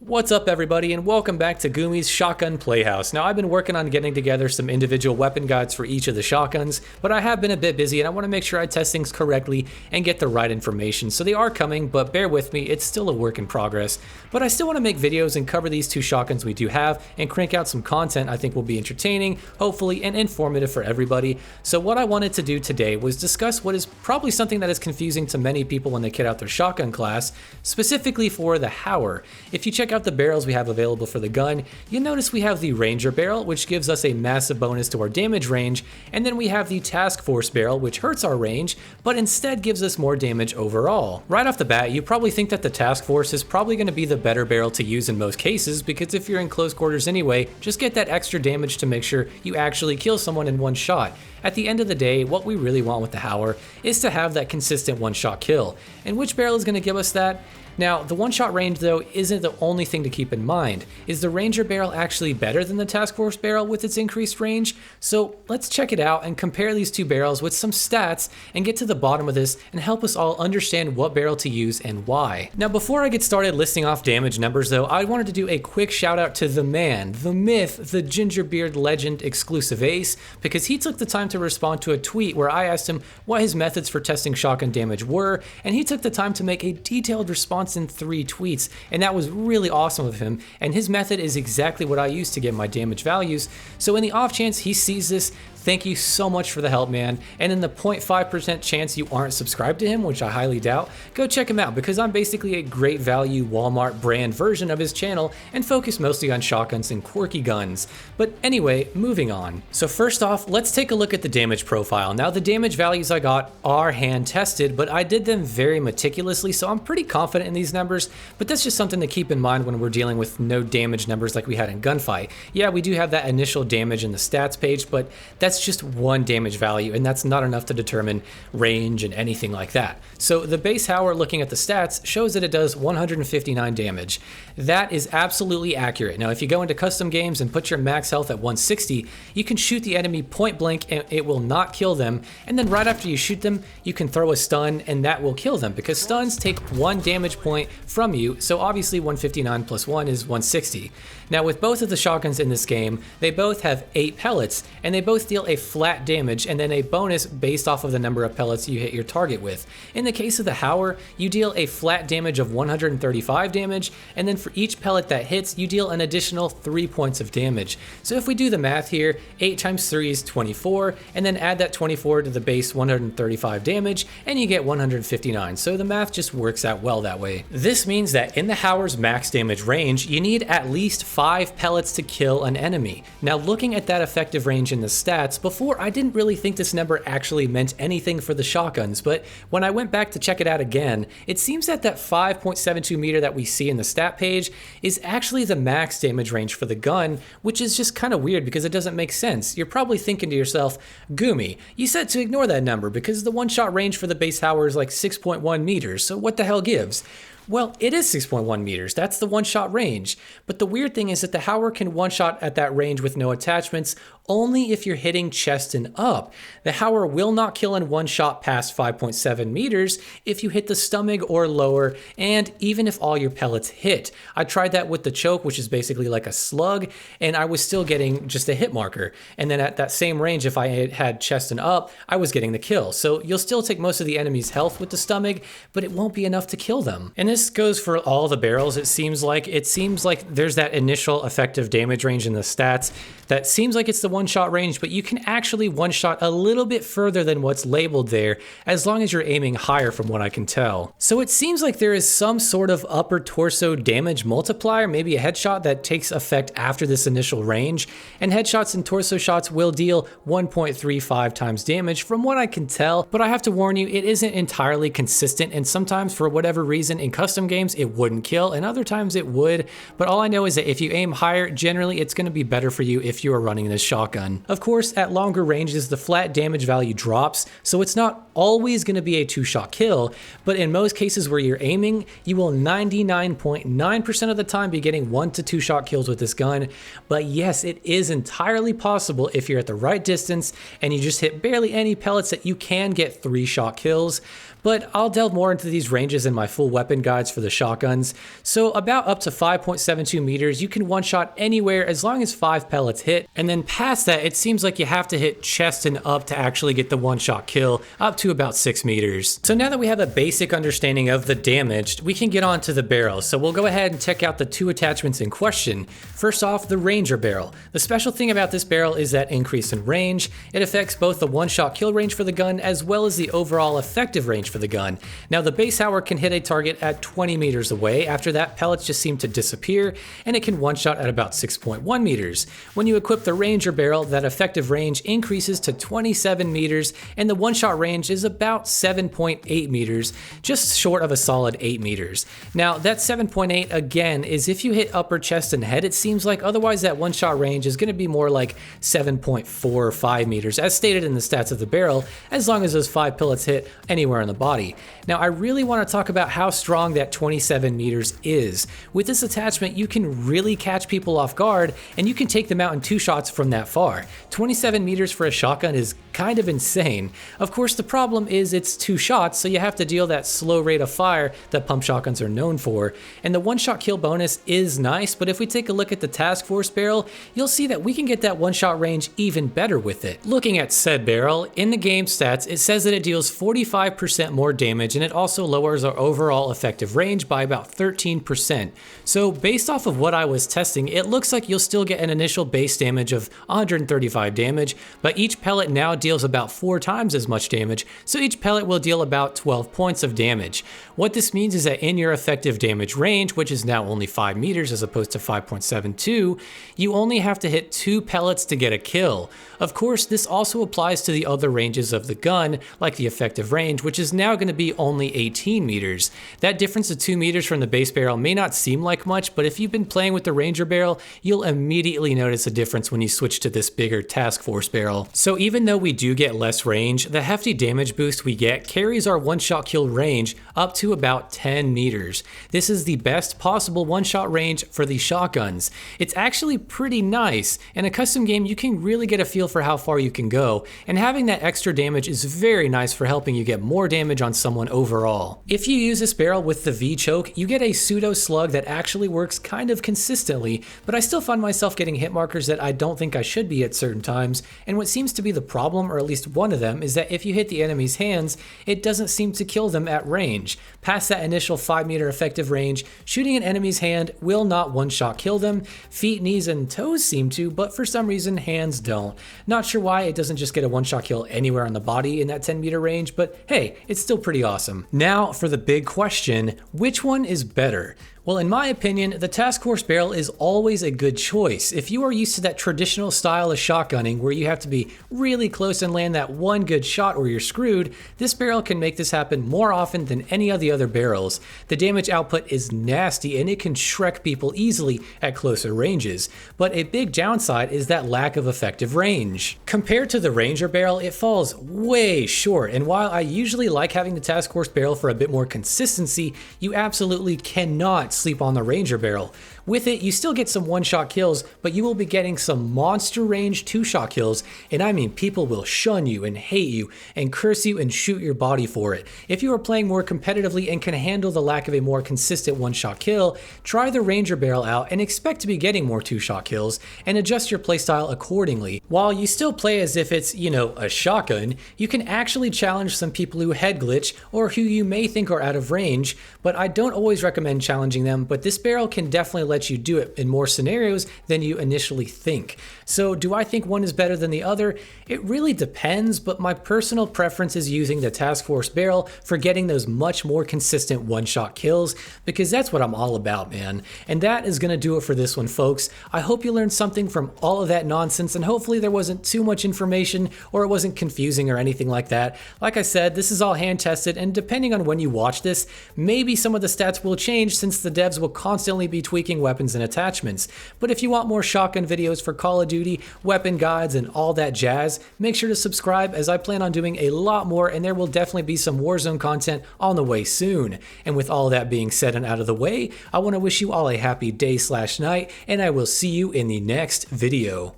What's up everybody and welcome back to Gumi's Shotgun Playhouse. Now I've been working on getting together some individual weapon guides for each of the shotguns, but I have been a bit busy and I want to make sure I test things correctly and get the right information. So they are coming, but bear with me, it's still a work in progress. But I still want to make videos and cover these two shotguns we do have and crank out some content I think will be entertaining, hopefully, and informative for everybody. So what I wanted to do today was discuss what is probably something that is confusing to many people when they kit out their shotgun class, specifically for the Hauer. If you check out the barrels we have available for the gun, you'll notice we have the Ranger barrel, which gives us a massive bonus to our damage range, and then we have the Task Force barrel, which hurts our range, but instead gives us more damage overall. Right off the bat, you probably think that the Task Force is probably going to be the better barrel to use in most cases, because if you're in close quarters anyway, just get that extra damage to make sure you actually kill someone in one shot. At the end of the day, what we really want with the Hauer is to have that consistent one-shot kill. And which barrel is going to give us that? Now, the one-shot range though isn't the only thing to keep in mind. Is the Ranger barrel actually better than the Task Force barrel with its increased range? So let's check it out and compare these two barrels with some stats and get to the bottom of this and help us all understand what barrel to use and why. Now, before I get started listing off damage numbers though, I wanted to do a quick shout out to the man, the myth, the Gingerbeard legend exclusive ace, because he took the time to respond to a tweet where I asked him what his methods for testing shotgun damage were, and he took the time to make a detailed response in 3 tweets, and that was really awesome of him, and his method is exactly what I use to get my damage values. So in the off chance he sees this, thank you so much for the help, man. And in the 0.5% chance you aren't subscribed to him, which I highly doubt, go check him out because I'm basically a great value Walmart brand version of his channel and focus mostly on shotguns and quirky guns. But anyway, moving on. So first off, let's take a look at the damage profile. Now the damage values I got are hand tested, but I did them very meticulously, so I'm pretty confident in these numbers, but that's just something to keep in mind when we're dealing with no damage numbers like we had in Gunfight. Yeah, we do have that initial damage in the stats page, but that's just one damage value, and that's not enough to determine range and anything like that. So the base Hauer, looking at the stats, shows that it does 159 damage. That is absolutely accurate. Now if you go into custom games and put your max health at 160, you can shoot the enemy point blank and it will not kill them, and then right after you shoot them, you can throw a stun and that will kill them, because stuns take 1 damage point from you, so obviously 159 plus 1 is 160. Now with both of the shotguns in this game, they both have 8 pellets, and they both deal a flat damage and then a bonus based off of the number of pellets you hit your target with. In the case of the Hauer, you deal a flat damage of 135 damage, and then for each pellet that hits, you deal an additional 3 points of damage. So if we do the math here, 8 times 3 is 24, and then add that 24 to the base 135 damage, and you get 159. So the math just works out well that way. This means that in the Hauer's max damage range, you need at least 5 pellets to kill an enemy. Now looking at that effective range in the stats, before I didn't really think this number actually meant anything for the shotguns, but when I went back to check it out again, it seems that that 5.72 meter that we see in the stat page is actually the max damage range for the gun, which is just kind of weird because it doesn't make sense. You're probably thinking to yourself, Gumi, you said to ignore that number because the one-shot range for the base Hauer is like 6.1 meters, so what the hell gives? Well, it is 6.1 meters, that's the one-shot range. But the weird thing is that the Hauer can one-shot at that range with no attachments only if you're hitting chest and up. The Hauer will not kill in one shot past 5.7 meters if you hit the stomach or lower, and even if all your pellets hit. I tried that with the choke, which is basically like a slug, and I was still getting just a hit marker. And then at that same range, if I had chest and up, I was getting the kill. So you'll still take most of the enemy's health with the stomach, but it won't be enough to kill them. And this goes for all the barrels. It seems like there's that initial effective damage range in the stats that seems like it's the one-shot range, but you can actually one-shot a little bit further than what's labeled there, as long as you're aiming higher from what I can tell. So it seems like there is some sort of upper torso damage multiplier, maybe a headshot that takes effect after this initial range, and headshots and torso shots will deal 1.35 times damage from what I can tell, but I have to warn you, it isn't entirely consistent, and sometimes for whatever reason in custom games it wouldn't kill, and other times it would, but all I know is that if you aim higher, generally it's going to be better for you if you are running this shot shotgun. Of course, at longer ranges, the flat damage value drops, so it's not always going to be a 2-shot kill, but in most cases where you're aiming, you will 99.9% of the time be getting 1 to 2 shot kills with this gun. But yes, it is entirely possible if you're at the right distance and you just hit barely any pellets that you can get 3-shot kills. But I'll delve more into these ranges in my full weapon guides for the shotguns. So about up to 5.72 meters, you can one-shot anywhere as long as 5 pellets hit, and then past that, it seems like you have to hit chest and up to actually get the one-shot kill, up to about 6 meters. So now that we have a basic understanding of the damage, we can get on to the barrel. So we'll go ahead and check out the 2 attachments in question. First off, the Ranger barrel. The special thing about this barrel is that increase in range. It affects both the one-shot kill range for the gun as well as the overall effective range for the gun. Now the base Hauer can hit a target at 20 meters away. After that, pellets just seem to disappear, and it can one-shot at about 6.1 meters. When you equip the Ranger barrel, that effective range increases to 27 meters, and the one-shot range is about 7.8 meters, just short of a solid 8 meters. Now that 7.8 again is if you hit upper chest and head, it seems like. Otherwise that one-shot range is going to be more like 7.4 or 5 meters, as stated in the stats of the barrel, as long as those 5 pellets hit anywhere in the body. Now I really want to talk about how strong that 27 meters is. With this attachment, you can really catch people off guard, and you can take them out in 2 shots from that far. 27 meters for a shotgun is kind of insane. Of course, the problem is it's 2 shots, so you have to deal that slow rate of fire that pump shotguns are known for. And the one-shot kill bonus is nice, but if we take a look at the Task Force barrel, you'll see that we can get that one-shot range even better with it. Looking at said barrel, in the game stats, it says that it deals 45% more damage, and it also lowers our overall effective range by about 13%. So based off of what I was testing, it looks like you'll still get an initial base damage of 135 damage, but each pellet now deals about 4 times as much damage, so each pellet will deal about 12 points of damage. What this means is that in your effective damage range, which is now only 5 meters as opposed to 5.72, you only have to hit 2 pellets to get a kill. Of course, this also applies to the other ranges of the gun, like the effective range, which is now going to be only 18 meters. That difference of 2 meters from the base barrel may not seem like much, but if you've been playing with the Ranger barrel, you'll immediately notice a difference when you switch to this bigger Task Force barrel. So even though we do get less range, the hefty damage boost we get carries our one-shot kill range up to about 10 meters. This is the best possible one-shot range for the shotguns. It's actually pretty nice. In a custom game, you can really get a feel for how far you can go, and having that extra damage is very nice for helping you get more damage on someone overall. If you use this barrel with the V-choke, you get a pseudo slug that actually works kind of consistently, but I still find myself getting hit markers that I don't think I should be at certain times, and what seems to be the problem, or at least one of them, is that if you hit the enemy's hands, it doesn't seem to kill them at range. Past that initial 5 meter effective range, shooting an enemy's hand will not one-shot kill them. Feet, knees, and toes seem to, but for some reason hands don't. Not sure why it doesn't just get a one-shot kill anywhere on the body in that 10 meter range, but hey, it's still pretty awesome. Now for the big question, which one is better? Well, in my opinion, the Task Force barrel is always a good choice. If you are used to that traditional style of shotgunning where you have to be really close and land that one good shot or you're screwed, this barrel can make this happen more often than any of the other barrels. The damage output is nasty and it can shrek people easily at closer ranges, but a big downside is that lack of effective range. Compared to the Ranger barrel, it falls way short, and while I usually like having the Task Force barrel for a bit more consistency, you absolutely cannot sleep on the Ranger barrel. With it, you still get some one-shot kills, but you will be getting some monster range 2-shot kills, and I mean people will shun you and hate you and curse you and shoot your body for it. If you are playing more competitively and can handle the lack of a more consistent one-shot kill, try the Ranger barrel out and expect to be getting more 2-shot kills, and adjust your playstyle accordingly. While you still play as if it's, a shotgun, you can actually challenge some people who head glitch or who you may think are out of range, but I don't always recommend challenging them, but this barrel can definitely let you do it in more scenarios than you initially think. So do I think one is better than the other? It really depends, but my personal preference is using the Task Force barrel for getting those much more consistent one-shot kills, because that's what I'm all about, man. And that is gonna do it for this one, folks. I hope you learned something from all of that nonsense, and hopefully there wasn't too much information or it wasn't confusing or anything like that. Like I said, this is all hand tested, and depending on when you watch this, maybe some of the stats will change since the devs will constantly be tweaking weapons and attachments. But if you want more shotgun videos for Call of Duty, weapon guides, and all that jazz, make sure to subscribe, as I plan on doing a lot more, and there will definitely be some Warzone content on the way soon. And with all that being said and out of the way, I want to wish you all a happy day/night, and I will see you in the next video.